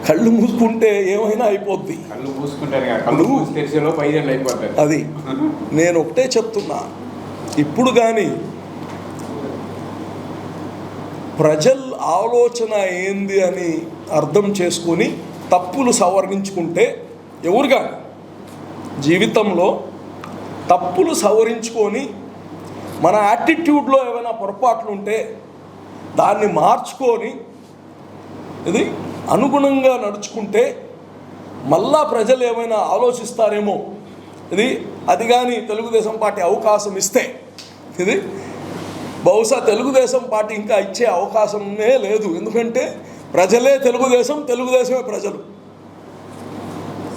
కళ్ళు మూసుకుంటే ఏమైనా అయిపోద్ది. అది నేను ఒకటే చెప్తున్నా, ఇప్పుడు కానీ ప్రజల ఆలోచన ఏంది అని అర్థం చేసుకొని తప్పులు సవరించుకుంటే, ఎవరు కానీ జీవితంలో తప్పులు సవరించుకొని మన యాటిట్యూడ్లో ఏమైనా పొరపాట్లు ఉంటే దాన్ని మార్చుకొని ఇది అనుగుణంగా నడుచుకుంటే మళ్ళా ప్రజలు ఏమైనా ఆలోచిస్తారేమో. అది కానీ తెలుగుదేశం పార్టీ అవకాశం ఇస్తే ఇది బహుశా తెలుగుదేశం పార్టీ ఇంకా ఇచ్చే అవకాశమే లేదు. ఎందుకంటే ప్రజలే తెలుగుదేశం, తెలుగుదేశమే ప్రజలు.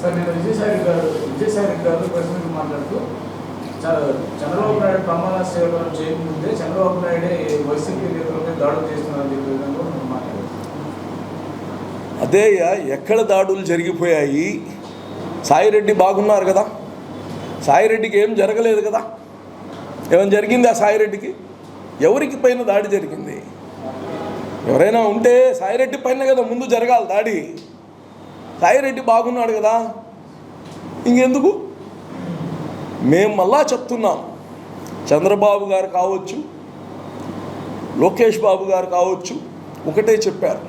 సార్, నేను విజయసాయి గారు ప్రశ్నలు మాట్లాడుతూ చంద్రబాబు నాయుడు ప్రమాణ స్వీకారం చేయకముందే చంద్రబాబు నాయుడే వైసీపీ నేతలపై దాడులు చేస్తున్నారని చెప్పే విధంగా మాట్లాడారు. అదే ఎక్కడ దాడులు జరిగిపోయాయి? సాయిరెడ్డి బాగున్నారు కదా, సాయిరెడ్డికి ఏం జరగలేదు కదా. ఏమైనా జరిగింది ఆ సాయిరెడ్డికి? ఎవరికి పైన దాడి జరిగింది? ఎవరైనా ఉంటే సాయిరెడ్డి పైన కదా ముందు జరగాలి దాడి. సాయిరెడ్డి బాగున్నాడు కదా, ఇంకెందుకు? మేము మళ్ళా చెప్తున్నాం, చంద్రబాబు గారు కావచ్చు, లోకేష్ బాబు గారు కావచ్చు, ఒకటే చెప్పారు,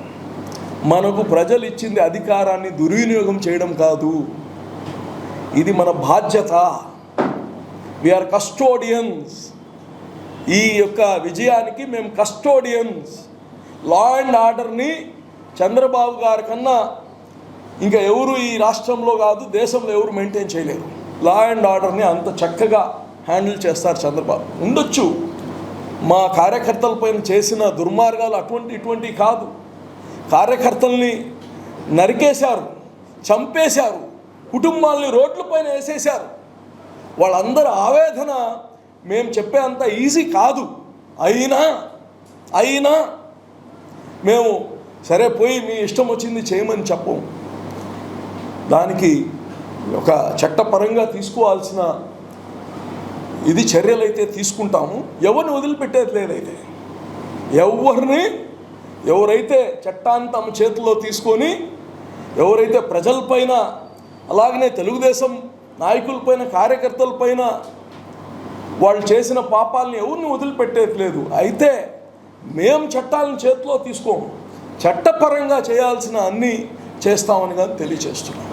మనకు ప్రజలు ఇచ్చింది అధికారాన్ని దుర్వినియోగం చేయడం కాదు, ఇది మన బాధ్యత. We are custodians. ఈ యొక్క విజయానికి మేము కస్టోడియన్స్. లా అండ్ ఆర్డర్ని చంద్రబాబు గారి కన్నా ఇంకా ఎవరు ఈ రాష్ట్రంలో కాదు, దేశంలో ఎవరు మెయింటైన్ చేయలేరు. లా అండ్ ఆర్డర్ని అంత చక్కగా హ్యాండిల్ చేస్తారు చంద్రబాబు. ఉండొచ్చు మా కార్యకర్తలపైన చేసిన దుర్మార్గాలు ఇటువంటి కాదు. కార్యకర్తల్ని నరికేశారు, చంపేశారు, కుటుంబాలని రోడ్లపైన వేసేశారు. వాళ్ళందరూ ఆవేదన మేము చెప్పే అంత ఈజీ కాదు. అయినా మేము సరే పోయి మీ ఇష్టం వచ్చింది చేయమని చెప్పం. దానికి ఒక చట్టపరంగా తీసుకోవాల్సిన చర్యలైతే తీసుకుంటాము. ఎవరిని వదిలిపెట్టేది లేదైతే. ఎవరైతే చట్టాన్ని తమ చేతిలో తీసుకొని ఎవరైతే ప్రజలపైన అలాగనే తెలుగుదేశం నాయకులపైన కార్యకర్తలపైన వాళ్ళు చేసిన పాపాలని ఎవరిని వదిలిపెట్టేది లేదు. అయితే మేము చట్టాలను చేతిలో తీసుకోము, చట్టపరంగా చేయాల్సిన అన్నీ చేస్తామని కానీ తెలియచేస్తున్నాం.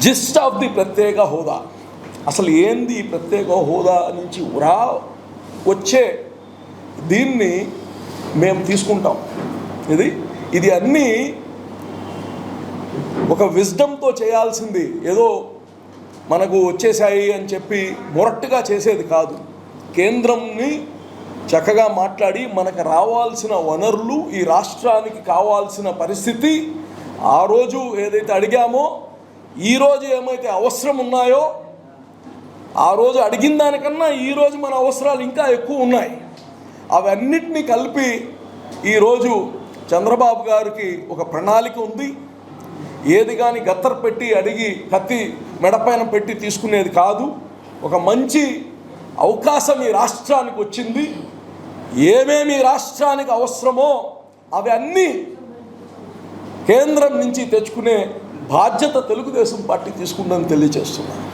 జిస్ట్ ఆఫ్ ది ప్రత్యేక హోదా, అసలు ఏంది ప్రత్యేక హోదా నుంచి వచ్చే దీన్ని మేము తీసుకుంటాం. ఇది అన్నీ ఒక విజ్డమ్తో చేయాల్సింది. ఏదో మనకు వచ్చేసాయి అని చెప్పి మొరట్టుగా చేసేది కాదు. కేంద్రంని చక్కగా మాట్లాడి మనకు రావాల్సిన వనరులు, ఈ రాష్ట్రానికి కావాల్సిన పరిస్థితి, ఆ రోజు ఏదైతే అడిగామో ఈరోజు ఏమైతే అవసరం ఉన్నాయో, ఆ రోజు అడిగిన దానికన్నా ఈరోజు మన అవసరాలు ఇంకా ఎక్కువ ఉన్నాయి. అవన్నిటినీ కలిపి ఈరోజు చంద్రబాబు గారికి ఒక ప్రణాళిక ఉంది. ఏది కానీ గత్తర్ పెట్టి అడిగి కత్తి మెడపైన పెట్టి తీసుకునేది కాదు. ఒక మంచి అవకాశం ఈ రాష్ట్రానికి వచ్చింది. ఏమేమి రాష్ట్రానికి అవసరమో అవి అన్నీ కేంద్రం నుంచి తెచ్చుకునే బాధ్యత తెలుగుదేశం పార్టీ తీసుకుందని తెలియజేస్తున్నాను.